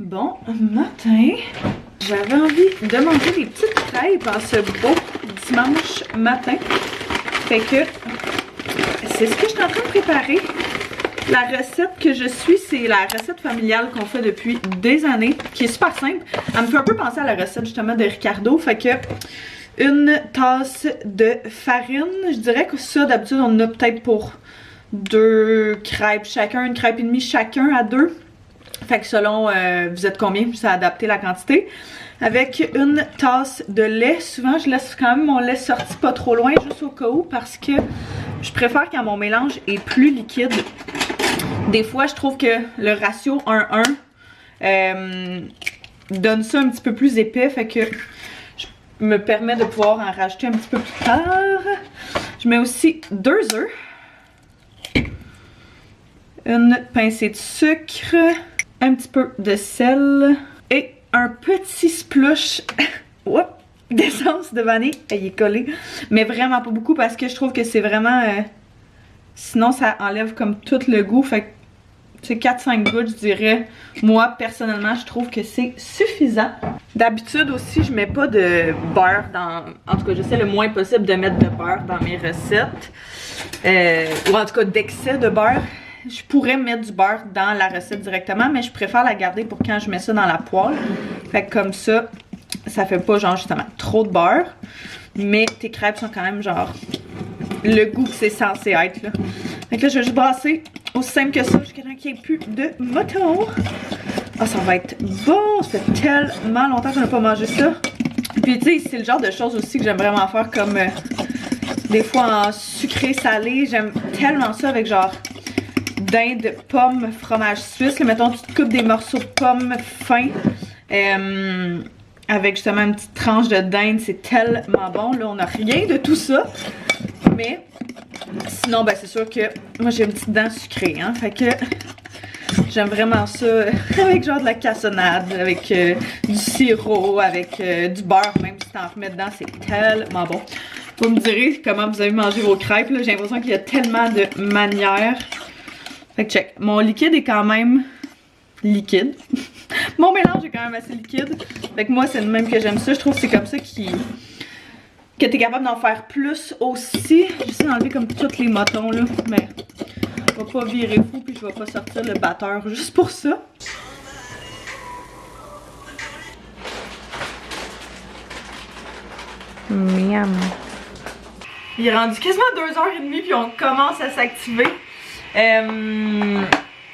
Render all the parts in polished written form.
Bon matin. J'avais envie de manger des petites crêpes en ce beau dimanche matin. Fait que c'est ce que je suis en train de préparer. La recette que je suis, c'est la recette familiale qu'on fait depuis des années, qui est super simple. Elle me fait un peu penser à la recette justement de Ricardo. Fait que une tasse de farine. Je dirais que ça, d'habitude, on en a peut-être pour 2 crêpes chacun, une crêpe et demie chacun à 2. Fait que selon vous êtes combien, ça a adapté la quantité. Avec une tasse de lait. Souvent, je laisse quand même mon lait sorti pas trop loin, juste au cas où, parce que je préfère quand mon mélange est plus liquide. Des fois, je trouve que le ratio 1-1 donne ça un petit peu plus épais, fait que je me permets de pouvoir en rajouter un petit peu plus tard. Je mets aussi 2 œufs, une pincée de sucre, un petit peu de sel et un petit splush d'essence de vanille. Il est collé, mais vraiment pas beaucoup parce que je trouve que c'est vraiment... sinon ça enlève comme tout le goût, fait que c'est 4-5 gouttes je dirais. Moi personnellement je trouve que c'est suffisant. D'habitude aussi je mets pas de beurre dans... En tout cas j'essaie le moins possible de mettre de beurre dans mes recettes. Ou en tout cas d'excès de beurre. Je pourrais mettre du beurre dans la recette directement, mais je préfère la garder pour quand je mets ça dans la poêle. Fait que comme ça, ça fait pas genre justement trop de beurre. Mais tes crêpes sont quand même genre le goût que c'est censé être là. Fait que là je vais juste brasser aussi simple que ça jusqu'à temps qu'il n'y ait plus de moton. Ah, ça va être bon, ça fait tellement longtemps que je n'ai pas mangé ça. Puis tu sais, c'est le genre de choses aussi que j'aime vraiment faire comme des fois en sucré salé. J'aime tellement ça avec genre dinde, pomme, fromage suisse. Là, mettons, tu te coupes des morceaux de pommes fins avec justement une petite tranche de dinde. C'est tellement bon. Là, on n'a rien de tout ça. Mais sinon, ben, c'est sûr que moi, j'ai une petite dent sucrée. Hein, fait que j'aime vraiment ça avec genre de la cassonade, avec du sirop, avec du beurre. Même si t'en remets dedans, c'est tellement bon. Vous me direz comment vous avez mangé vos crêpes. J'ai l'impression qu'il y a tellement de manières. Fait que check. Mon liquide est quand même liquide. Mon mélange est quand même assez liquide. Fait que moi, c'est le même que j'aime ça. Je trouve que c'est comme ça que t'es capable d'en faire plus aussi. J'essaie d'enlever comme tous les motons là. Mais je vais pas virer fou puis je vais pas sortir le batteur juste pour ça. Miam. Il est rendu quasiment 2h30 puis on commence à s'activer.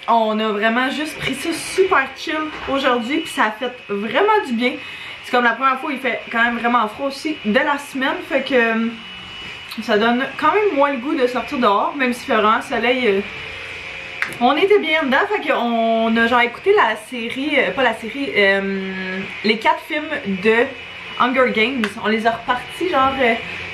On a vraiment juste pris ça super chill aujourd'hui puis ça a fait vraiment du bien. C'est comme la première fois, il fait quand même vraiment froid aussi de la semaine, fait que ça donne quand même moins le goût de sortir dehors, même si il fait vraiment soleil. On était bien dedans, fait qu'on a genre écouté la série, pas la série, les 4 films de Hunger Games. On les a repartis genre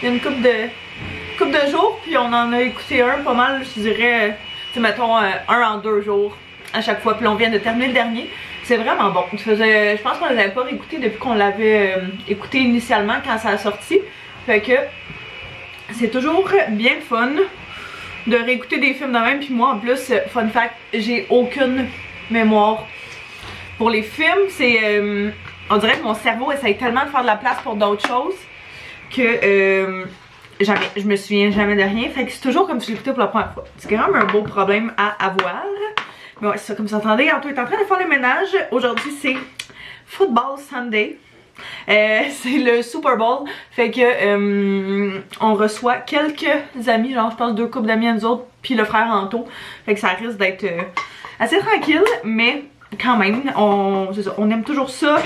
il y a une couple de jours, puis on en a écouté un pas mal, je dirais, mettons un en 2 jours à chaque fois, puis on vient de terminer le dernier. C'est vraiment bon. Je pense qu'on les avait pas réécoutés depuis qu'on l'avait écouté initialement quand ça a sorti. Fait que c'est toujours bien le fun de réécouter des films de même. Puis moi en plus, fun fact, j'ai aucune mémoire pour les films. C'est on dirait que mon cerveau essaye tellement de faire de la place pour d'autres choses que je me souviens jamais de rien. Fait que c'est toujours comme si j'écoutais pour la première fois. C'est quand même un beau problème à avoir. Mais ouais, c'est ça, comme vous entendez, Anto est en train de faire le ménage. Aujourd'hui, c'est Football Sunday. C'est le Super Bowl. Fait que on reçoit quelques amis, genre je pense 2 couples d'amis à nous autres, puis le frère Anto. Fait que ça risque d'être assez tranquille, mais quand même, c'est ça, on aime toujours ça.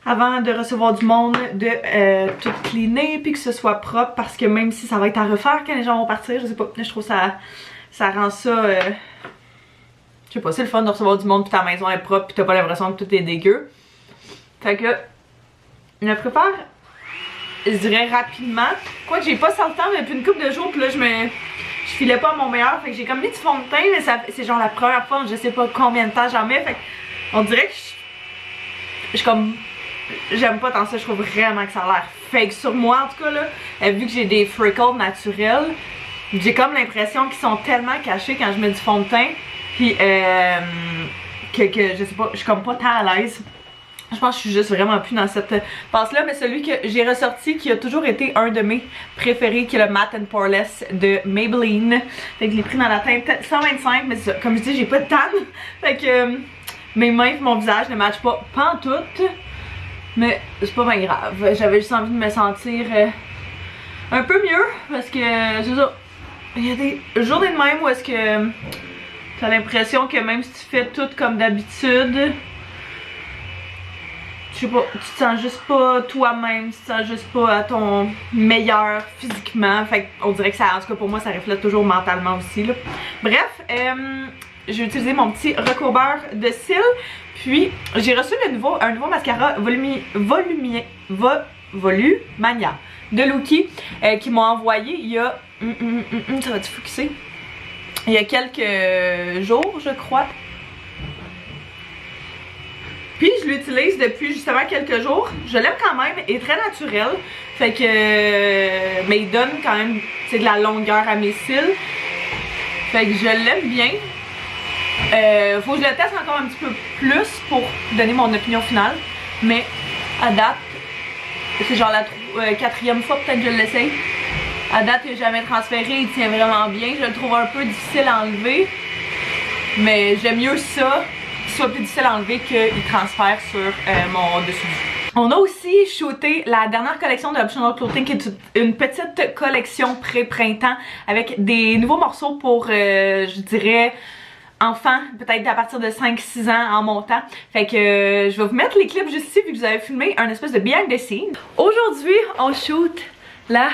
Avant de recevoir du monde, de tout cleaner, puis que ce soit propre, parce que même si ça va être à refaire quand les gens vont partir, je sais pas, je trouve ça rend ça... je sais pas, c'est le fun de recevoir du monde puis ta maison est propre puis t'as pas l'impression que tout est dégueu. Fait que je prépare, je dirais rapidement. Quoique j'ai pas ça le temps depuis une couple de jours, puis là je filais pas à mon meilleur. Fait que j'ai comme mis du fond de teint, mais c'est genre la première fois, je sais pas combien de temps j'en mets. Fait que on dirait que je suis comme... J'aime pas tant ça, je trouve vraiment que ça a l'air fake sur moi en tout cas là. Vu que j'ai des freckles naturels, j'ai comme l'impression qu'ils sont tellement cachés quand je mets du fond de teint. Puis que que je sais pas, je suis comme pas tant à l'aise. Je pense que je suis juste vraiment plus dans cette passe-là, mais celui que j'ai ressorti, qui a toujours été un de mes préférés, qui est le Matte & Poreless de Maybelline. Fait que je l'ai pris dans la teinte 125, mais c'est ça, comme je dis, j'ai pas de tan. Fait que mes mains et mon visage ne matchent pas pantoute. Mais c'est pas bien grave, j'avais juste envie de me sentir un peu mieux, parce que c'est ça, il y a des journées de même où est-ce que t'as l'impression que même si tu fais tout comme d'habitude, je sais pas, tu te sens juste pas toi-même, tu te sens juste pas à ton meilleur physiquement. Fait qu'on dirait que ça, en tout cas pour moi, ça reflète toujours mentalement aussi là. Bref, j'ai utilisé mon petit recourbeur de cils. Puis j'ai reçu un nouveau mascara Volumania de Lucky qui m'a envoyé il y a... ça va-tu focuser? Il y a quelques jours, je crois. Puis je l'utilise depuis justement quelques jours. Je l'aime quand même, il est très naturel. Fait que... mais il donne quand même de la longueur à mes cils. Fait que je l'aime bien. Faut que je le teste encore un petit peu plus pour donner mon opinion finale. Mais à date, c'est genre la quatrième fois peut-être que je l'essaye. À date, il n'a jamais transféré, il tient vraiment bien. Je le trouve un peu difficile à enlever. Mais j'aime mieux ça, qu'il soit plus difficile à enlever qu'il transfère sur mon dessus. On a aussi shooté la dernière collection de Optional Clothing, qui est une petite collection pré-printemps avec des nouveaux morceaux pour, je dirais, enfants, peut-être à partir de 5-6 ans en montant. Fait que je vais vous mettre les clips juste ici vu que vous avez filmé un espèce de behind the scenes. Aujourd'hui, on shoot la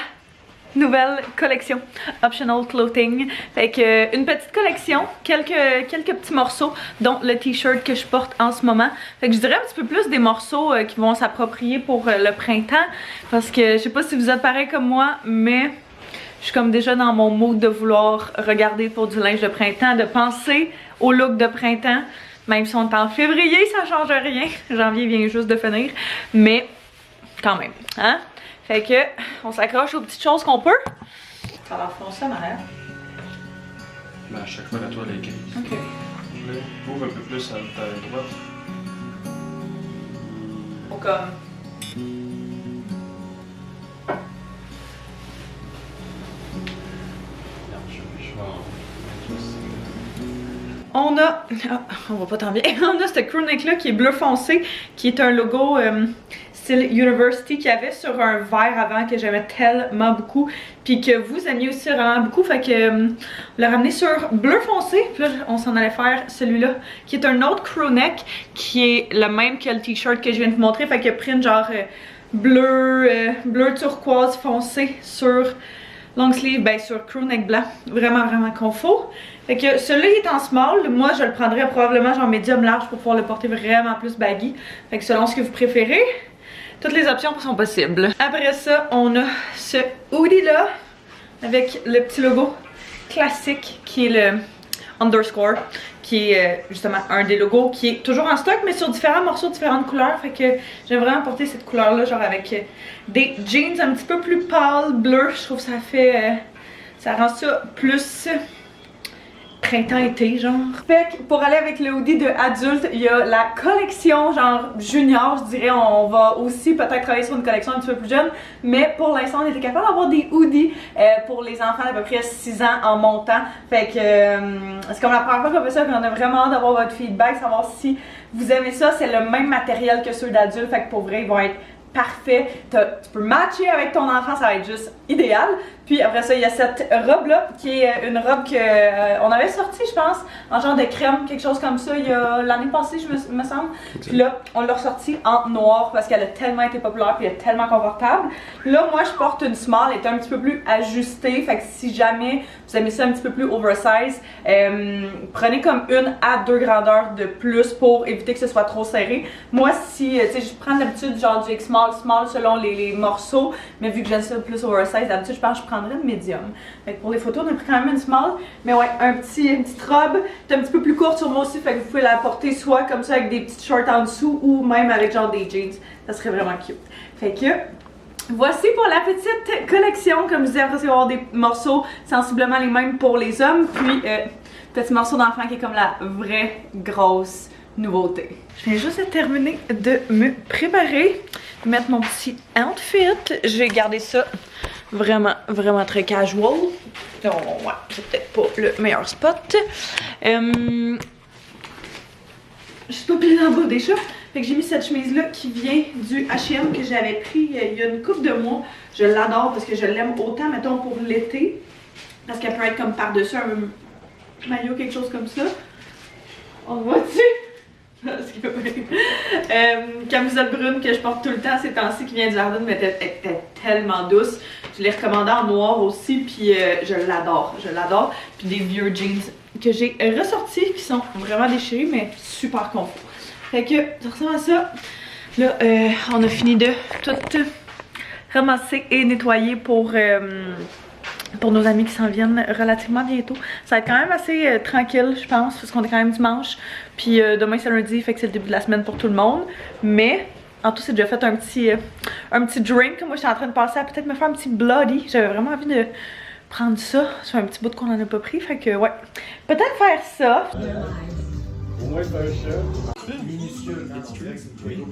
nouvelle collection Optional Clothing. Fait que une petite collection, quelques petits morceaux, dont le t-shirt que je porte en ce moment. Fait que je dirais un petit peu plus des morceaux qui vont s'approprier pour le printemps. Parce que je sais pas si vous êtes pareil comme moi, mais je suis comme déjà dans mon mood de vouloir regarder pour du linge de printemps, de penser au look de printemps. Même si on est en février, ça change rien. Janvier vient juste de finir. Mais quand même, hein? Fait que on s'accroche aux petites choses qu'on peut. Ça va foncer en arrière. Ben à chaque fois la toile est grise. Ok. Là, ouvre un peu plus à ta droite. Pour comme... On a... Oh, on voit pas tant bien. On a ce crewneck là qui est bleu foncé, qui est un logo style University qu'il y avait sur un verre avant que j'aimais tellement beaucoup. Puis que vous aimiez aussi vraiment beaucoup. Fait que on l'a ramené sur bleu foncé. Puis là, on s'en allait faire celui-là, qui est un autre crewneck, qui est le même que le t-shirt que je viens de vous montrer. Fait qu'il a pris une genre bleu turquoise foncé sur long sleeve, ben sur crewneck blanc. Vraiment, vraiment confort. Fait que celui-là il est en small, moi je le prendrais probablement genre médium large pour pouvoir le porter vraiment plus baggy. Fait que selon ce que vous préférez, toutes les options sont possibles. Après ça, on a ce hoodie là, avec le petit logo classique qui est le underscore, qui est justement un des logos qui est toujours en stock mais sur différents morceaux, différentes couleurs. Fait que j'aime vraiment porter cette couleur là, genre avec des jeans un petit peu plus pâle, bleu. Je trouve que ça fait, ça rend ça plus... printemps-été genre. Fait que pour aller avec le hoodie de adulte, il y a la collection genre junior, je dirais. On va aussi peut-être travailler sur une collection un petit peu plus jeune, mais pour l'instant on était capable d'avoir des hoodies pour les enfants d'à peu près 6 ans en montant. Fait que c'est comme la première fois qu'on fait ça, puis on a vraiment hâte d'avoir votre feedback, savoir si vous aimez ça. C'est le même matériel que ceux d'adultes, fait que pour vrai ils vont être parfait. Tu peux matcher avec ton enfant, ça va être juste idéal. Puis après ça, il y a cette robe-là, qui est une robe que on avait sortie, je pense, en genre de crème, quelque chose comme ça, il y a l'année passée, me semble. Puis là, on l'a ressortie en noir parce qu'elle a tellement été populaire puis elle est tellement confortable. Là, moi, je porte une small, elle est un petit peu plus ajustée. Fait que si jamais vous aimez ça un petit peu plus oversize, prenez comme 1 à 2 grandeurs de plus pour éviter que ce soit trop serré. Moi, si, tu sais, je prends d'habitude genre du X-small, small selon les morceaux, mais vu que j'aime ça plus oversize, d'habitude, je pense que je prendrais une medium. Fait que pour les photos, on a pris quand même une small, mais ouais, une petite robe, c'est un petit peu plus courte sur moi aussi, fait que vous pouvez la porter soit comme ça avec des petites shorts en dessous ou même avec genre des jeans. Ça serait vraiment cute. Fait que voici pour la petite collection. Comme je disais, après, il va y avoir des morceaux sensiblement les mêmes pour les hommes. Puis, petit morceau d'enfant qui est comme la vraie grosse nouveauté. Je viens juste de terminer de me préparer, de mettre mon petit outfit. J'ai gardé ça vraiment très casual. Donc ouais, c'est peut-être pas le meilleur spot. Je suis pas pliée en bas déjà. Fait que j'ai mis cette chemise-là qui vient du H&M que j'avais pris il y a une couple de mois. Je l'adore parce que je l'aime autant, mettons, pour l'été. Parce qu'elle peut être comme par-dessus un maillot, quelque chose comme ça. On le voit-tu? Camisole brune que je porte tout le temps ces temps-ci qui vient du jardin, mais elle était tellement douce. Je l'ai recommandée en noir aussi, puis je l'adore, Puis des vieux jeans que j'ai ressortis qui sont vraiment déchirés, mais super confort. Fait que ça ressemble à ça. Là, on a fini de tout ramasser et nettoyer pour nos amis qui s'en viennent relativement bientôt. Ça va être quand même assez tranquille, je pense, parce qu'on est quand même dimanche. Puis demain c'est lundi, fait que c'est le début de la semaine pour tout le monde. Mais en tout, c'est déjà fait un petit drink. Moi, je suis en train de passer à peut-être me faire un petit bloody. J'avais vraiment envie de prendre ça. C'est un petit bout qu'on en a pas pris, fait que ouais. Peut-être faire ça. Au moins, c'est un chef. Minutieux, oui.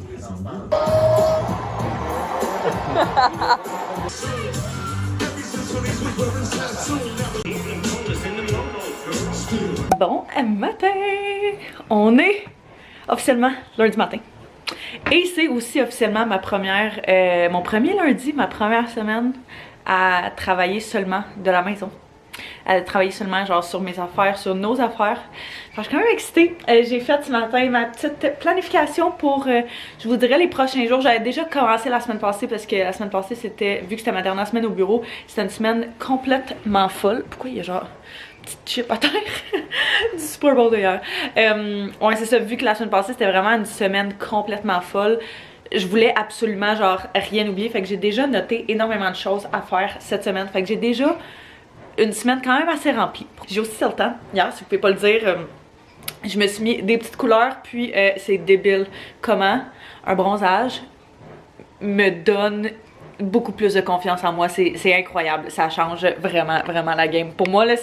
Bon matin! On est officiellement lundi matin. Et c'est aussi officiellement mon premier lundi, ma première semaine à travailler seulement de la maison. À travailler seulement genre sur mes affaires, sur nos affaires. Enfin, je suis quand même excitée. J'ai fait ce matin ma petite planification pour, je vous dirais, les prochains jours. J'avais déjà commencé la semaine passée parce que la semaine passée, c'était, vu que c'était ma dernière semaine au bureau, c'était une semaine complètement folle. Pourquoi il y a genre une petite chip à terre du Super Bowl d'ailleurs? Ouais, c'est ça, vu que la semaine passée, c'était vraiment une semaine complètement folle. Je voulais absolument genre rien oublier. Fait que j'ai déjà noté énormément de choses à faire cette semaine. Fait que j'ai déjà une semaine quand même assez remplie. J'ai aussi le temps, hier, si vous pouvez pas le dire, je me suis mis des petites couleurs, puis c'est débile comment un bronzage me donne beaucoup plus de confiance en moi. C'est incroyable, ça change vraiment la game. Pour moi, là,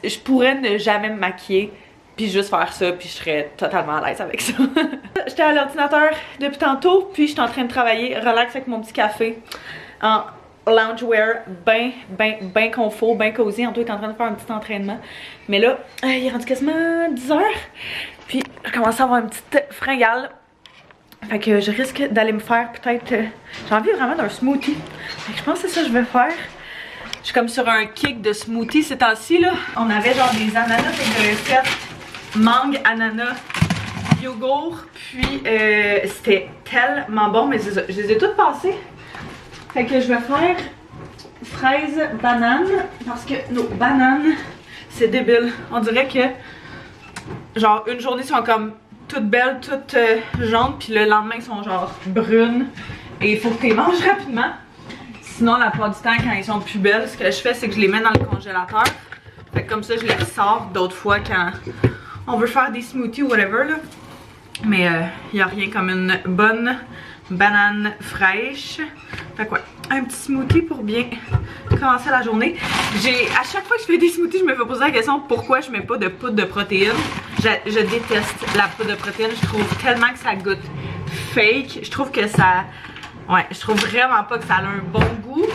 je pourrais ne jamais me maquiller, puis juste faire ça, puis je serais totalement à l'aise avec ça. J'étais à l'ordinateur depuis tantôt, puis j'étais en train de travailler, relax avec mon petit café, en loungewear, ben confort, ben cosy. Antoine est en train de faire un petit entraînement. Mais là, il est rendu quasiment 10h. Puis, je commence à avoir une petite fringale. Fait que je risque d'aller me faire peut-être... j'ai envie vraiment d'un smoothie. Fait que je pense que c'est ça que je vais faire. Je suis comme sur un kick de smoothie ces temps-ci, là. On avait genre des ananas, fait que j'avais fait mangue, ananas, yogourt. Puis, c'était tellement bon. Mais je les ai toutes passées. Fait que je vais faire fraise, banane, parce que nos bananes, c'est débile. On dirait que, genre, une journée, ils sont comme toutes belles, toutes jaunes, puis le lendemain, ils sont genre brunes. Et il faut que tu les manges rapidement. Sinon, la plupart du temps, quand ils sont plus belles, ce que je fais, c'est que je les mets dans le congélateur. Fait que comme ça, je les ressors d'autres fois quand on veut faire des smoothies ou whatever, là. Mais il n'y a rien comme une bonne banane fraîche. Fait quoi, un petit smoothie pour bien commencer la journée. À chaque fois que je fais des smoothies, je me fais poser la question pourquoi je mets pas de poudre de protéines. Je déteste la poudre de protéines. Je trouve tellement que ça goûte fake. Je trouve que ça... Ouais, je trouve vraiment pas que ça a un bon goût.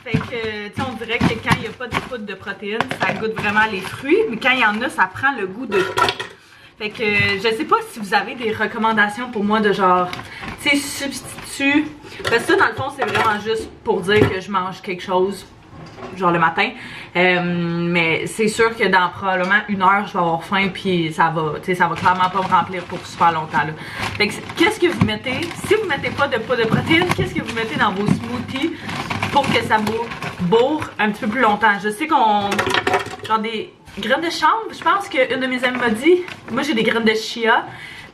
Fait que, tu sais, on dirait que quand il n'y a pas de poudre de protéines, ça goûte vraiment les fruits. Mais quand il y en a, ça prend le goût de tout. Fait que je sais pas si vous avez des recommandations pour moi de genre, tu sais, substitut. Parce que ça, dans le fond, c'est vraiment juste pour dire que je mange quelque chose, genre le matin. Mais c'est sûr que dans probablement 1 heure, je vais avoir faim, puis ça va, tu sais, ça va clairement pas me remplir pour super longtemps, là. Fait que qu'est-ce que vous mettez, si vous mettez pas de poudre de protéines, qu'est-ce que vous mettez dans vos smoothies pour que ça vous bourre un petit peu plus longtemps? Je sais qu'on, genre des graines de chanvre, je pense qu'une de mes amies m'a dit. Moi j'ai des graines de chia,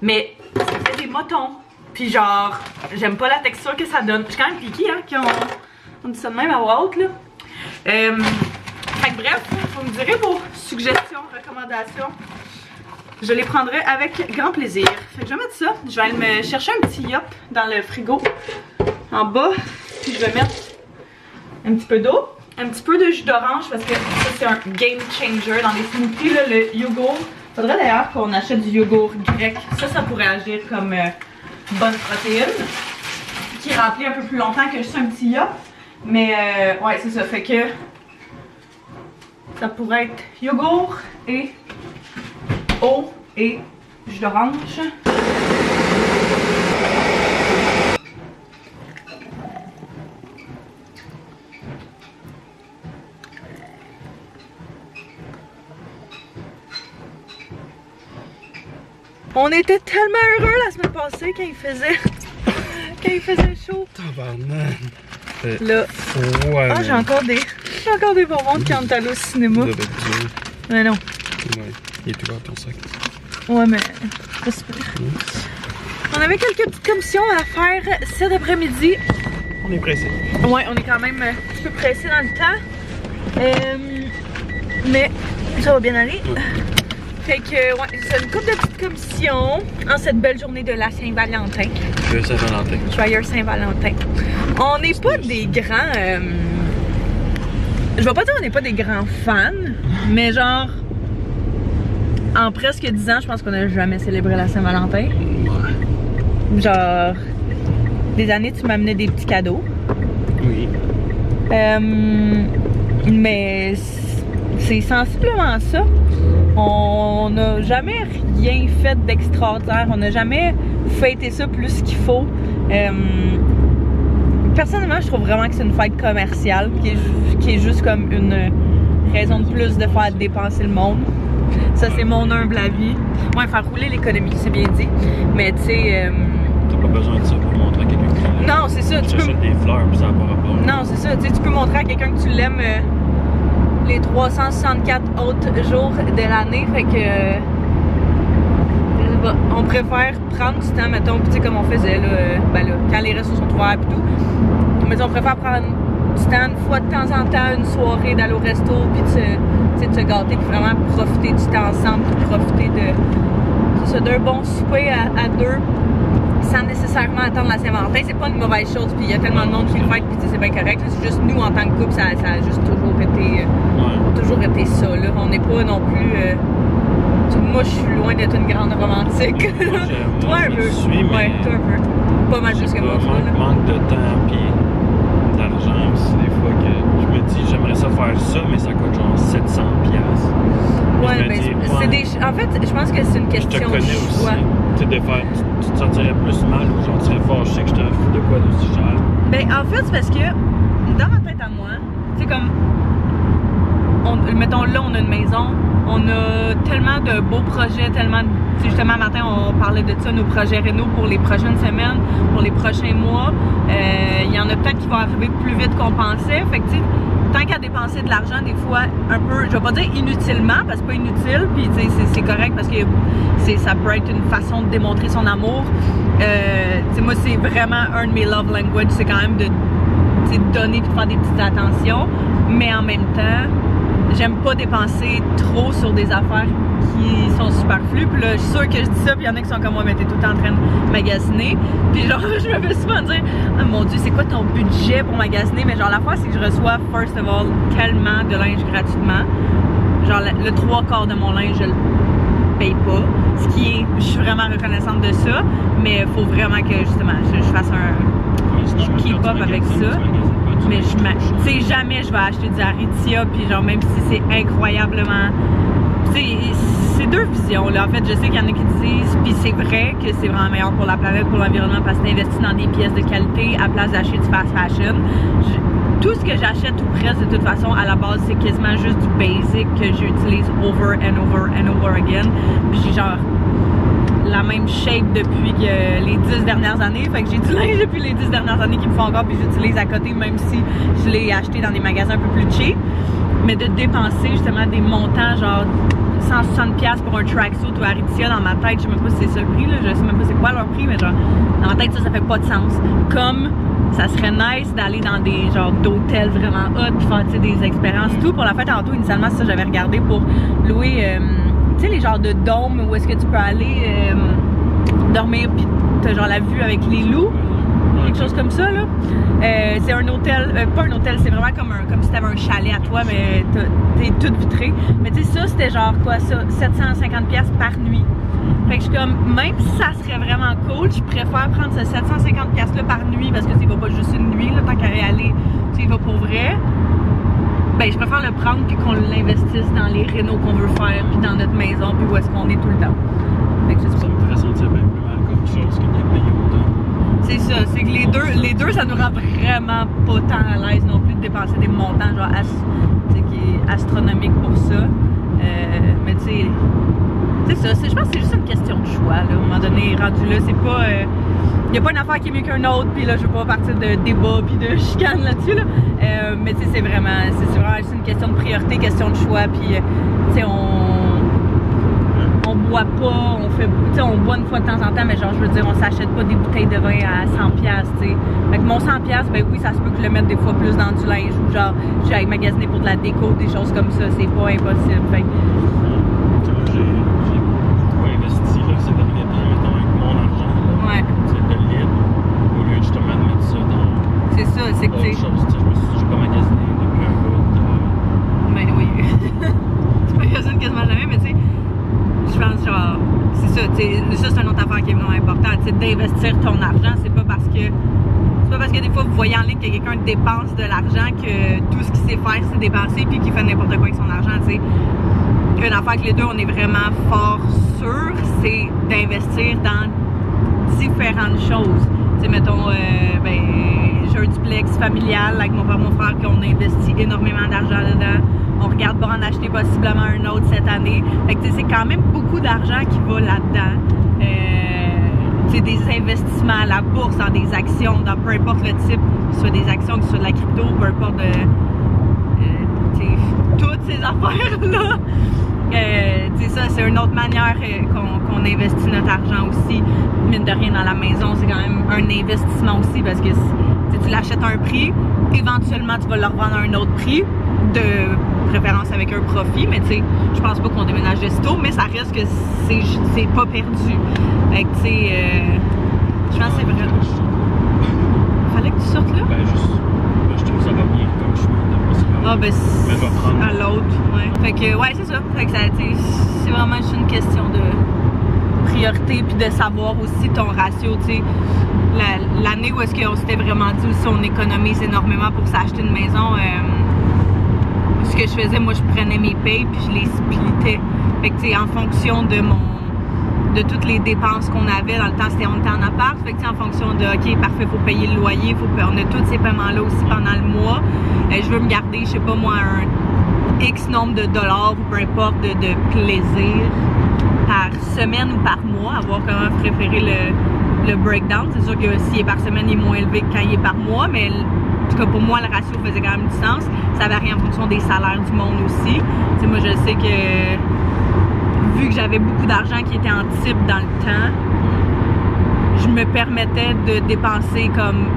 mais ça fait des motons. Puis genre, j'aime pas la texture que ça donne. Je suis quand même piquée, hein, qu'on dit ça de même à voix haute, là. Fait que bref, vous me direz vos suggestions, recommandations. Je les prendrai avec grand plaisir. Fait que je vais mettre ça. Je vais aller me chercher un petit yop dans le frigo en bas. Puis je vais mettre un petit peu d'eau. Un petit peu de jus d'orange parce que ça c'est un game changer dans les smoothies, là, le yogourt Faudrait d'ailleurs qu'on achète du yogourt grec. Ça pourrait agir comme bonne protéine. Qui remplit un peu plus longtemps que juste un petit yacht. Mais ouais, c'est ça. Fait que ça pourrait être yogourt et eau et jus d'orange. On était tellement heureux la semaine passée quand il faisait chaud. Tabarnak. Là. Ouais. Ah, j'ai encore des bonbons quand on est allé au cinéma. Mais non. Ouais, il est ouvert ton sac. Ouais, mais pas super. On avait quelques petites commissions à faire cet après-midi. On est pressé. Ouais, on est quand même un petit peu pressé dans le temps. Mais ça va bien aller. Ouais. Fait que, ouais, c'est une couple de petites commissions en cette belle journée de la Saint-Valentin. Joyeux Saint-Valentin. Joyeux Saint-Valentin. On n'est pas des grands... je vais pas dire on n'est pas des grands fans, mais genre... En presque 10 ans, je pense qu'on n'a jamais célébré la Saint-Valentin. Ouais. Genre... Des années, tu m'amenais des petits cadeaux. Oui. Mais... C'est sensiblement ça. On n'a jamais rien fait d'extraordinaire. On n'a jamais fêté ça plus qu'il faut. Personnellement, je trouve vraiment que c'est une fête commerciale qui est juste comme une raison de plus de faire dépenser le monde. Ça, c'est mon humble avis. Ouais, faire rouler l'économie, c'est bien dit. Mais tu sais... T'as pas besoin de ça pour montrer à quelqu'un que tu l'aimes. Non, c'est ça. Tu achètes des fleurs, puis ça n'a pas rapport. Non, c'est ça. Tu peux montrer à quelqu'un que tu l'aimes les 364 autres jours de l'année. Fait que... on préfère prendre du temps, mettons, tu sais, comme on faisait, là, ben là, quand les restos sont ouverts et tout. Mais on préfère prendre du temps, une fois de temps en temps, une soirée, d'aller au resto, puis de se gâter, puis vraiment profiter du temps ensemble, puis profiter d'un bon souper à deux, sans nécessairement attendre la Saint-Valentin. C'est pas une mauvaise chose, puis il y a tellement de monde qui le fait, puis c'est bien correct. C'est juste nous, en tant que couple, ça a juste toujours été ça. Là. On n'est pas non plus... moi, je suis loin d'être une grande romantique. Toi, un peu. Ouais, toi, un peu. Pas mal plus que moi. Manque de temps, puis d'argent aussi, des fois, que je me dis, j'aimerais ça faire ça, mais ça coûte genre 700$. Ouais, mais c'est des... En fait, je pense que c'est une question de choix. Je te connais aussi. Tu sais, de faire... Tu te sentirais plus mal ou genre tu serais fâché que je te fous de quoi d'aussi cher? Ben, en fait, c'est parce que, dans ma tête à moi, tu sais, comme... mettons, là, on a une maison, on a tellement de beaux projets, tellement... Justement, matin, on parlait de ça, nos projets rénaux pour les prochaines semaines, pour les prochains mois. Il y en a peut-être qui vont arriver plus vite qu'on pensait. Fait que, tu sais, tant qu'à dépenser de l'argent, des fois, un peu, je vais pas dire inutilement, parce que c'est pas inutile, puis tu sais, c'est correct parce que ça peut être une façon de démontrer son amour. Tu sais, moi, c'est vraiment un de mes love language, c'est quand même de donner et de faire des petites attentions, mais en même temps, j'aime pas dépenser trop sur des affaires qui sont superflues. Puis là, je suis sûre que je dis ça, puis il y en a qui sont comme moi, mais t'es tout le temps en train de magasiner. Puis genre, je me fais souvent dire, oh mon Dieu, c'est quoi ton budget pour magasiner? Mais genre, l'affaire, c'est que je reçois, first of all, tellement de linge gratuitement. Genre, le 3/4 de mon linge, je le paye pas. Ce qui est, je suis vraiment reconnaissante de ça, mais il faut vraiment que, justement, je fasse un keep up avec ça. Mais tu sais, jamais je vais acheter du Aritzia, puis genre, même si c'est incroyablement... Tu sais, c'est deux visions, là. En fait, je sais qu'il y en a qui disent, puis c'est vrai que c'est vraiment meilleur pour la planète, pour l'environnement, parce que t'investis dans des pièces de qualité à place d'acheter du fast fashion. Tout ce que j'achète, tout presque, de toute façon, à la base, c'est quasiment juste du basic que j'utilise over and over and over again. Puis j'ai genre la même shape depuis les 10 dernières années. Fait que j'ai du linge depuis les 10 dernières années qui me font encore, puis j'utilise à côté, même si je l'ai acheté dans des magasins un peu plus cheap. Mais de dépenser justement des montants genre 160$ pour un tracksuit ou Aritzia, dans ma tête, je sais même pas si c'est ça le prix, là, je sais même pas c'est quoi leur prix, mais genre dans ma tête ça fait pas de sens. Comme ça serait nice d'aller dans des genres d'hôtels vraiment hot, puis faire des expériences tout. Pour la fête en tout, initialement ça j'avais regardé pour louer tu sais les genres de dômes où est-ce que tu peux aller dormir puis t'as genre la vue avec les loups. quelque chose comme ça, là. C'est un hôtel, pas un hôtel, c'est vraiment comme si t'avais un chalet à toi, mais t'es toute vitrée. Mais tu sais, ça, c'était genre quoi, ça, 750$ par nuit. Fait que je suis comme, même si ça serait vraiment cool, je préfère prendre ce 750$ là par nuit, parce que tu vas pas juste une nuit, là, tant qu'à y aller, tu y vas pour vrai. Ben, je préfère le prendre puis qu'on l'investisse dans les rénaux qu'on veut faire, puis dans notre maison, puis où est-ce qu'on est tout le temps. Fait que Ça me ferait sentir bien plus mal comme chose que de payer autant. c'est ça, c'est que les deux, ça nous rend vraiment pas tant à l'aise non plus de dépenser des montants genre qui est astronomique pour ça. Mais tu sais, c'est ça, je pense que c'est juste une question de choix, là. À un moment donné, rendu là, c'est pas... y a pas une affaire qui est mieux qu'un autre, puis là, je veux pas partir de débat puis de chicane là-dessus, là. Mais tu sais, c'est vraiment juste une question de priorité, question de choix, puis tu sais, on boit pas, on boit une fois de temps en temps, mais genre, je veux dire, on s'achète pas des bouteilles de vin à 100$, tu sais. Fait que mon 100$, ben oui, ça se peut que je le mette des fois plus dans du linge, ou genre, j'aille magasiner pour de la déco, des choses comme ça, c'est pas impossible. Fait que... J'ai beaucoup investi là, ces derniers temps, mettons, avec mon argent. Là, ouais. C'est de libre, au lieu justement de mettre ça dans c'est ça, c'est que autre chose. Je me suis dit, j'ai pas magasiné depuis un bout. Ben oui. Tu magasines quasiment jamais, mais tu sais, je pense genre, c'est ça, tu sais, ça c'est une autre affaire qui est vraiment importante, tu sais, d'investir ton argent, c'est pas parce que des fois vous voyez en ligne que quelqu'un dépense de l'argent que tout ce qu'il sait faire c'est dépenser puis qu'il fait n'importe quoi avec son argent, tu sais. Une affaire que les deux on est vraiment fort sûrs, c'est d'investir dans différentes choses. Tu sais, mettons, j'ai un duplex familial avec mon père et mon frère qu'on investit énormément d'argent dedans. On regarde pour en acheter possiblement un autre cette année. Fait que c'est quand même beaucoup d'argent qui va là-dedans. C'est des investissements à la bourse, dans des actions, dans peu importe le type, que ce soit des actions, que ce soit de la crypto, peu importe toutes ces affaires-là. Ça, c'est une autre manière qu'on investit notre argent aussi. Mine de rien, dans la maison, c'est quand même un investissement aussi parce que tu l'achètes à un prix, éventuellement tu vas le revendre à un autre prix, de préférence avec un profit, mais tu sais, je pense pas qu'on déménage de sitôt, mais ça reste que c'est pas perdu. Fait que tu sais, je pense que c'est vrai. Fallait que tu sortes là? Je trouve que ça va bien comme je suis. Ah ben à l'autre, ouais. Fait que ouais, c'est ça. Fait que c'est vraiment juste une question de priorité puis de savoir aussi ton ratio, tu sais. L'année où est-ce qu'on s'était vraiment dit aussi on économise énormément pour s'acheter une maison, ce que je faisais, moi je prenais mes payes puis je les splittais. Fait que tu sais, en fonction de toutes les dépenses qu'on avait dans le temps, on était en appart, fait que en fonction de ok parfait, faut payer le loyer, on a tous ces paiements là aussi pendant le mois, je veux me garder, je sais pas moi, un X nombre de dollars ou peu importe de plaisir par semaine ou par mois, à voir comment préférer le breakdown. C'est sûr que s'il est par semaine, il est moins élevé que quand il est par mois, mais en tout cas pour moi le ratio faisait quand même du sens. Ça varie en fonction des salaires du monde aussi. T'sais, moi je sais que vu que j'avais beaucoup d'argent qui était en type dans le temps, je me permettais de dépenser comme,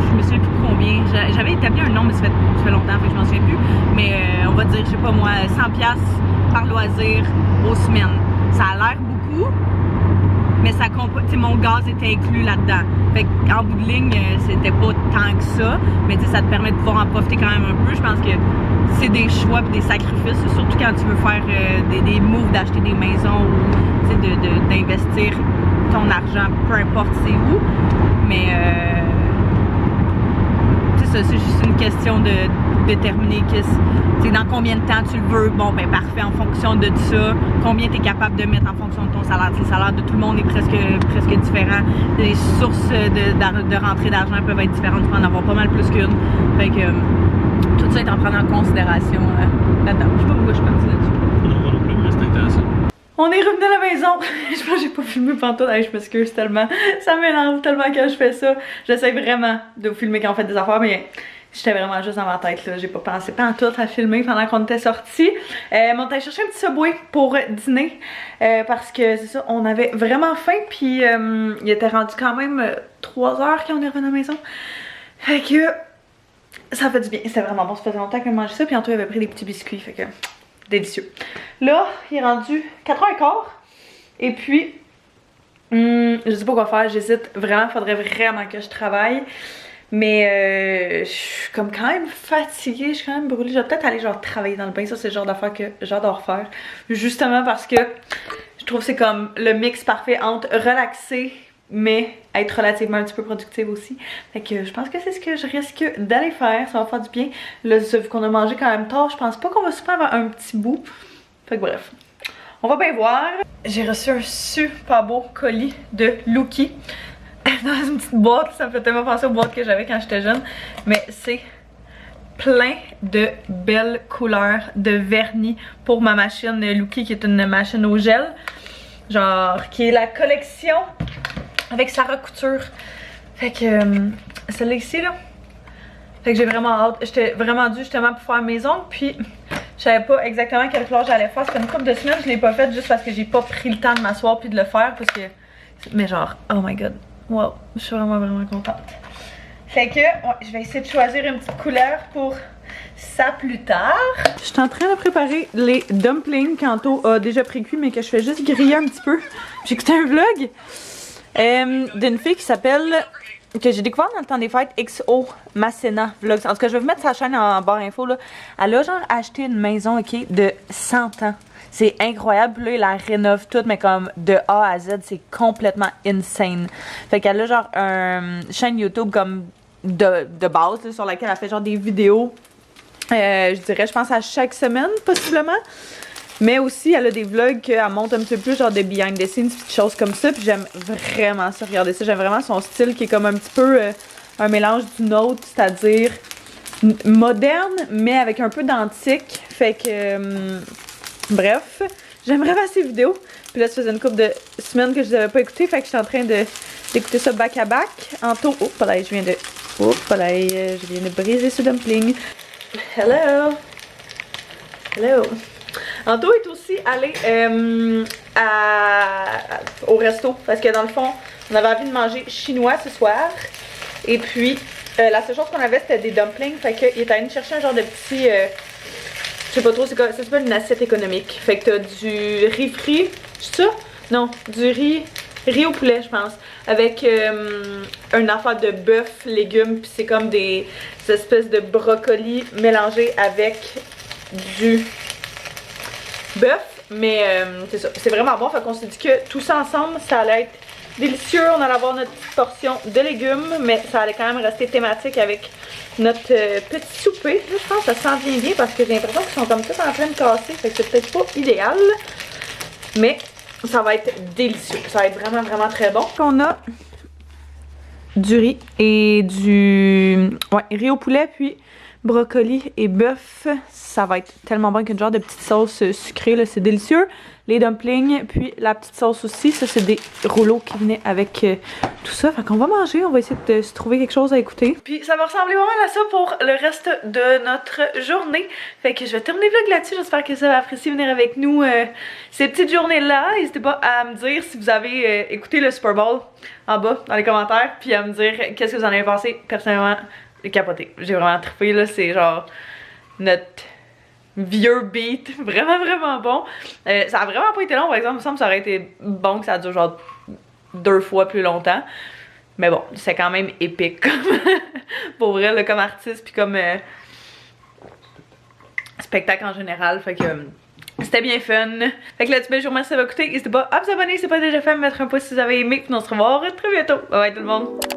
je me souviens plus combien, j'avais établi un nombre, mais ça fait longtemps, fait que je m'en souviens plus, mais on va dire, je sais pas moi, 100$ par loisir aux semaines. Ça a l'air beaucoup, mais ça mon gaz était inclus là-dedans. Fait qu'en bout de ligne, c'était pas tant que ça, mais ça te permet de pouvoir en profiter quand même un peu. Je pense que c'est des choix et des sacrifices, surtout quand tu veux faire des moves, d'acheter des maisons ou d'investir ton argent, peu importe c'est où. Mais c'est juste une question de déterminer dans combien de temps tu le veux. Bon, ben parfait, en fonction de ça, combien tu es capable de mettre en fonction de ton salaire. Le salaire de tout le monde est presque différent. Les sources de rentrée d'argent peuvent être différentes. Tu peux en avoir pas mal plus qu'une. Fait que tout ça est en prenant en considération là-dedans. Je sais pas pourquoi je suis partie là-dessus. Non, non plus, mais c'est intéressant. On est revenu à la maison. Je pense que j'ai pas filmé pantoute. Je m'excuse tellement. Ça m'énerve tellement quand je fais ça. J'essaie vraiment de vous filmer quand on fait des affaires, mais j'étais vraiment juste dans ma tête là. J'ai pas pensé pantoute à filmer pendant qu'on était sortis. On était chercher un petit Subway pour dîner. Parce que c'est ça, on avait vraiment faim. Puis il était rendu quand même 3 h quand on est revenu à la maison. Fait que ça fait du bien. C'était vraiment bon. Ça faisait longtemps qu'on mangeait ça. Puis Antoine avait pris des petits biscuits. Fait que délicieux. Là, il est rendu 4h15. Et puis, Je sais pas quoi faire, j'hésite vraiment, faudrait vraiment que je travaille. Mais je suis comme quand même fatiguée, je suis quand même brûlée. Je vais peut-être aller genre travailler dans le bain, ça c'est le genre d'affaire que j'adore faire. Justement parce que je trouve que c'est comme le mix parfait entre relaxer mais être relativement un petit peu productive aussi. Fait que je pense que c'est ce que je risque d'aller faire, ça va faire du bien. Là, vu qu'on a mangé quand même tard, je pense pas qu'on va souper avant un petit bout. Fait que bref, on va bien voir. J'ai reçu un super beau colis de Lookie. Dans une petite boîte, ça me fait tellement penser aux boîtes que j'avais quand j'étais jeune. Mais c'est plein de belles couleurs de vernis pour ma machine Lookie, qui est une machine au gel. Genre, qui est la collection avec Sarah Couture. Fait que celle-là ici, là. Fait que j'ai vraiment hâte. J'étais vraiment due justement pour faire mes ongles. Puis je savais pas exactement quelle couleur j'allais faire. Ça fait une couple de semaines, je l'ai pas faite juste parce que j'ai pas pris le temps de m'asseoir puis de le faire. Parce que. Mais genre, oh my god. Wow, je suis vraiment contente. Fait que, ouais, je vais essayer de choisir une petite couleur pour ça plus tard. Je suis en train de préparer les dumplings qu'Anto a déjà pré-cuit, mais que je fais juste griller un petit peu. J'ai écouté un vlog d'une fille qui s'appelle, que j'ai découvert dans le temps des fêtes, XO Masséna Vlogs. En tout cas, je vais vous mettre sa chaîne en barre info là. Elle a genre acheté une maison, ok, de 100 ans. C'est incroyable, puis là, il la rénove toute, mais comme de A à Z, c'est complètement insane. Fait qu'elle a genre une chaîne YouTube comme de base, là, sur laquelle elle fait genre des vidéos, je dirais, je pense à chaque semaine, possiblement. Mais aussi, elle a des vlogs qu'elle monte un petit peu plus, genre de behind the scenes, des choses comme ça, puis j'aime vraiment ça, regarder ça. J'aime vraiment son style qui est comme un petit peu un mélange d'une autre, c'est-à-dire moderne, mais avec un peu d'antique. Fait que... bref, j'aime vraiment ces vidéos. Puis là, ça faisait une couple de semaines que je les avais pas écoutées. Fait que je suis en train d'écouter ça back à back. Anto, oh, là, je viens de briser ce dumpling. Hello! Hello! Anto est aussi allé au resto. Parce que dans le fond, on avait envie de manger chinois ce soir. Et puis, la seule chose qu'on avait, c'était des dumplings. Fait qu'il est allé me chercher un genre de petit... je sais pas trop, c'est quoi, ça s'appelle une assiette économique. Fait que t'as du riz frit, c'est ça? Non, du riz au poulet, je pense. Avec un affaire de bœuf, légumes, puis c'est comme des espèces de brocolis mélangés avec du bœuf. Mais c'est ça, c'est vraiment bon. Fait qu'on s'est dit que tout ça ensemble, ça allait être délicieux. On allait avoir notre petite portion de légumes, mais ça allait quand même rester thématique avec notre petit souper. Là, je pense que ça s'en vient bien parce que j'ai l'impression qu'ils sont comme tous en train de casser. Fait que c'est peut-être pas idéal. Mais ça va être délicieux. Ça va être vraiment très bon. On a du riz et du... ouais, riz au poulet, puis brocoli et bœuf. Ça va être tellement bon qu'une genre de petite sauce sucrée, là, c'est délicieux. Les dumplings, puis la petite sauce aussi. Ça, c'est des rouleaux qui venaient avec tout ça. Fait qu'on va manger, on va essayer de se trouver quelque chose à écouter. Puis ça va ressembler vraiment à ça pour le reste de notre journée. Fait que je vais terminer le vlog là-dessus. J'espère que ça va apprécier venir avec nous ces petites journées-là. N'hésitez pas à me dire si vous avez écouté le Super Bowl en bas dans les commentaires. Puis à me dire qu'est-ce que vous en avez pensé. Personnellement, j'ai capoté. J'ai vraiment trippé là. C'est genre notre vieux beat, vraiment bon. Ça a vraiment pas été long, par exemple, il me semble que ça aurait été bon que ça dure genre 2 fois plus longtemps. Mais bon, c'est quand même épique comme pour vrai, là, comme artiste puis comme spectacle en général. Fait que c'était bien fun. Fait que là, je vous remercie d'avoir écouté. N'hésitez pas à vous abonner si c'est pas déjà fait, à mettre un pouce si vous avez aimé. Puis on se revoit très bientôt. Bye bye tout le monde.